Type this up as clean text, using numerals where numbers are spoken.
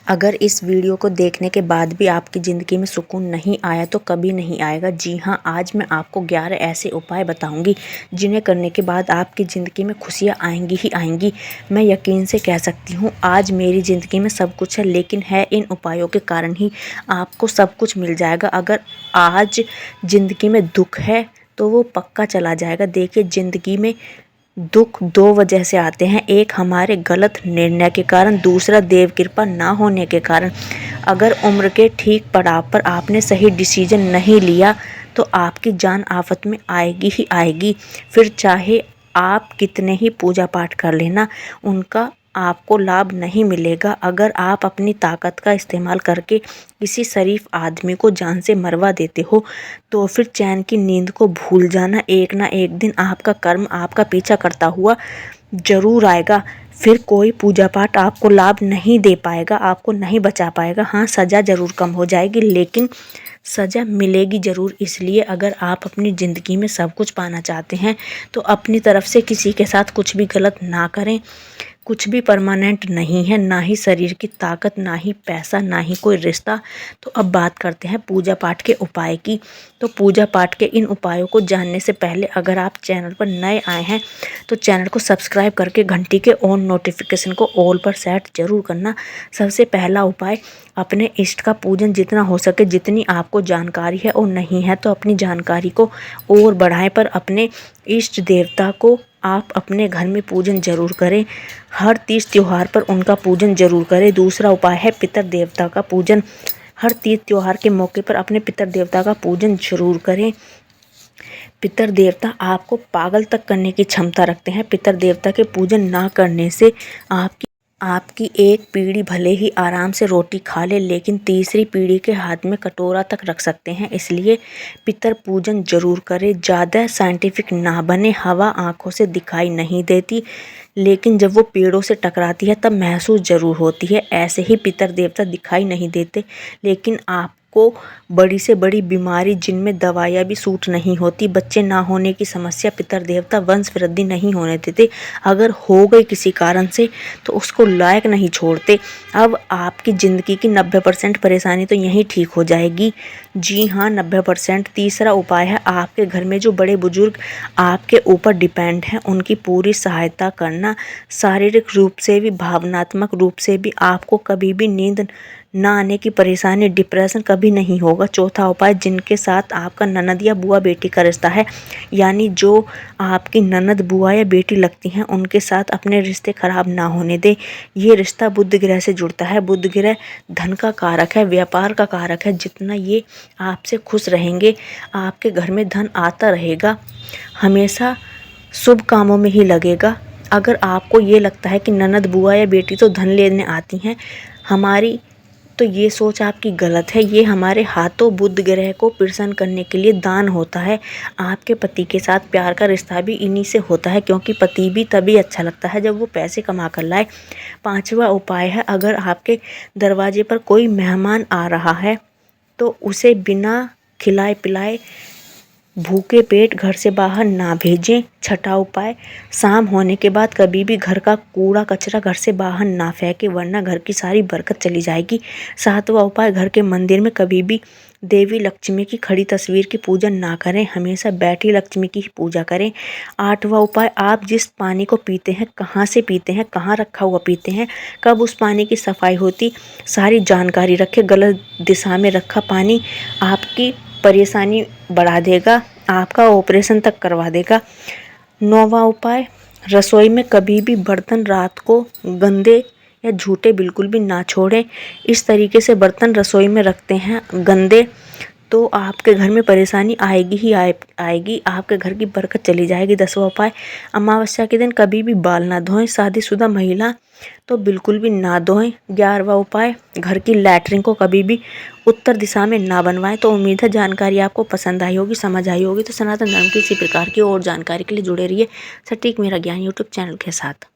अगर इस वीडियो को देखने के बाद भी आपकी ज़िंदगी में सुकून नहीं आया तो कभी नहीं आएगा। जी हाँ, आज मैं आपको 11 ऐसे उपाय बताऊंगी जिन्हें करने के बाद आपकी ज़िंदगी में खुशियाँ आएंगी ही आएंगी। मैं यकीन से कह सकती हूँ आज मेरी ज़िंदगी में सब कुछ है, लेकिन है इन उपायों के कारण ही आपको सब कुछ मिल जाएगा। अगर आज ज़िंदगी में दुख है तो वो पक्का चला जाएगा। देखिए, ज़िंदगी में दुख दो वजह से आते हैं, एक हमारे गलत निर्णय के कारण, दूसरा देव कृपा ना होने के कारण। अगर उम्र के ठीक पड़ाव पर आपने सही डिसीजन नहीं लिया तो आपकी जान आफत में आएगी ही आएगी। फिर चाहे आप कितने ही पूजा पाठ कर लेना, उनका आपको लाभ नहीं मिलेगा। अगर आप अपनी ताकत का इस्तेमाल करके किसी शरीफ आदमी को जान से मरवा देते हो तो फिर चैन की नींद को भूल जाना। एक ना एक दिन आपका कर्म आपका पीछा करता हुआ जरूर आएगा। फिर कोई पूजा पाठ आपको लाभ नहीं दे पाएगा, आपको नहीं बचा पाएगा। हाँ, सज़ा ज़रूर कम हो जाएगी, लेकिन सज़ा मिलेगी ज़रूर। इसलिए अगर आप अपनी ज़िंदगी में सब कुछ पाना चाहते हैं तो अपनी तरफ से किसी के साथ कुछ भी गलत ना करें। कुछ भी परमानेंट नहीं है, ना ही शरीर की ताकत, ना ही पैसा, ना ही कोई रिश्ता। तो अब बात करते हैं पूजा पाठ के उपाय की। तो पूजा पाठ के इन उपायों को जानने से पहले अगर आप चैनल पर नए आए हैं तो चैनल को सब्सक्राइब करके घंटी के ऑन नोटिफिकेशन को ऑल पर सेट जरूर करना। सबसे पहला उपाय, अपने इष्ट का पूजन जितना हो सके, जितनी आपको जानकारी है और नहीं है तो अपनी जानकारी को और बढ़ाएं, पर अपने इष्ट देवता को आप अपने घर में पूजन जरूर करें। हर तीज त्योहार पर उनका पूजन जरूर करें। दूसरा उपाय है पितर देवता का पूजन। हर तीज त्योहार के मौके पर अपने पितर देवता का पूजन जरूर करें। पितर देवता आपको पागल तक करने की क्षमता रखते हैं। पितर देवता के पूजन ना करने से आपकी एक पीढ़ी भले ही आराम से रोटी खा ले, लेकिन तीसरी पीढ़ी के हाथ में कटोरा तक रख सकते हैं। इसलिए पितर पूजन जरूर करें। ज़्यादा साइंटिफिक ना बने। हवा आंखों से दिखाई नहीं देती, लेकिन जब वो पेड़ों से टकराती है तब महसूस जरूर होती है। ऐसे ही पितर देवता दिखाई नहीं देते, लेकिन आपको बड़ी से बड़ी बीमारी जिनमें दवाइयाँ भी सूट नहीं होती, बच्चे ना होने की समस्या, पितर देवता वंश वृद्धि नहीं होने देते। अगर हो गई किसी कारण से तो उसको लायक नहीं छोड़ते। अब आपकी ज़िंदगी की 90% परेशानी तो यहीं ठीक हो जाएगी। जी हाँ, 90%। तीसरा उपाय है, आपके घर में जो बड़े बुजुर्ग आपके ऊपर डिपेंड हैं उनकी पूरी सहायता करना। शारीरिक रूप से भी, भावनात्मक रूप से भी आपको कभी भी नींद ना आने की परेशानी, डिप्रेशन कभी नहीं होगा। चौथा उपाय, जिनके साथ आपका ननद या बुआ बेटी का रिश्ता है, यानी जो आपकी ननद बुआ या बेटी लगती हैं, उनके साथ अपने रिश्ते खराब ना होने दें। ये रिश्ता बुध ग्रह से जुड़ता है। बुध ग्रह धन का कारक है, व्यापार का कारक है। जितना ये आपसे खुश रहेंगे, आपके घर में धन आता रहेगा, हमेशा शुभ कामों में ही लगेगा। अगर आपको ये लगता है कि ननद बुआ या बेटी तो धन लेने आती हैं हमारी, तो ये सोच आपकी गलत है। ये हमारे हाथों बुध ग्रह को प्रसन्न करने के लिए दान होता है। आपके पति के साथ प्यार का रिश्ता भी इन्हीं से होता है, क्योंकि पति भी तभी अच्छा लगता है जब वो पैसे कमा कर लाए। पांचवा उपाय है, अगर आपके दरवाजे पर कोई मेहमान आ रहा है तो उसे बिना खिलाए पिलाए भूखे पेट घर से बाहर ना भेजें। छठा उपाय, शाम होने के बाद कभी भी घर का कूड़ा कचरा घर से बाहर ना फेंके, वरना घर की सारी बरकत चली जाएगी। सातवां उपाय, घर के मंदिर में कभी भी देवी लक्ष्मी की खड़ी तस्वीर की पूजा ना करें, हमेशा बैठी लक्ष्मी की ही पूजा करें। आठवां उपाय, आप जिस पानी को पीते हैं, कहाँ से पीते हैं, कहाँ रखा हुआ पीते हैं, कब उस पानी की सफाई होती, सारी जानकारी रखें। गलत दिशा में रखा पानी आपकी परेशानी बढ़ा देगा, आपका ऑपरेशन तक करवा देगा। नौवां उपाय, रसोई में कभी भी बर्तन रात को गंदे या झूठे बिल्कुल भी ना छोड़ें। इस तरीके से बर्तन रसोई में रखते हैं गंदे तो आपके घर में परेशानी आएगी ही आएगी, आपके घर की बरकत चली जाएगी। 10वां उपाय, अमावस्या के दिन कभी भी बाल ना धोएं, शादीशुदा महिला तो बिल्कुल भी ना धोएं। 11वां उपाय, घर की लैट्रिन को कभी भी उत्तर दिशा में ना बनवाएं। तो उम्मीद है जानकारी आपको पसंद आई होगी, समझ आई होगी। तो सनातन धर्म की इसी प्रकार की और जानकारी के लिए जुड़े रहिए सटीक मेरा ज्ञान यूट्यूब चैनल के साथ।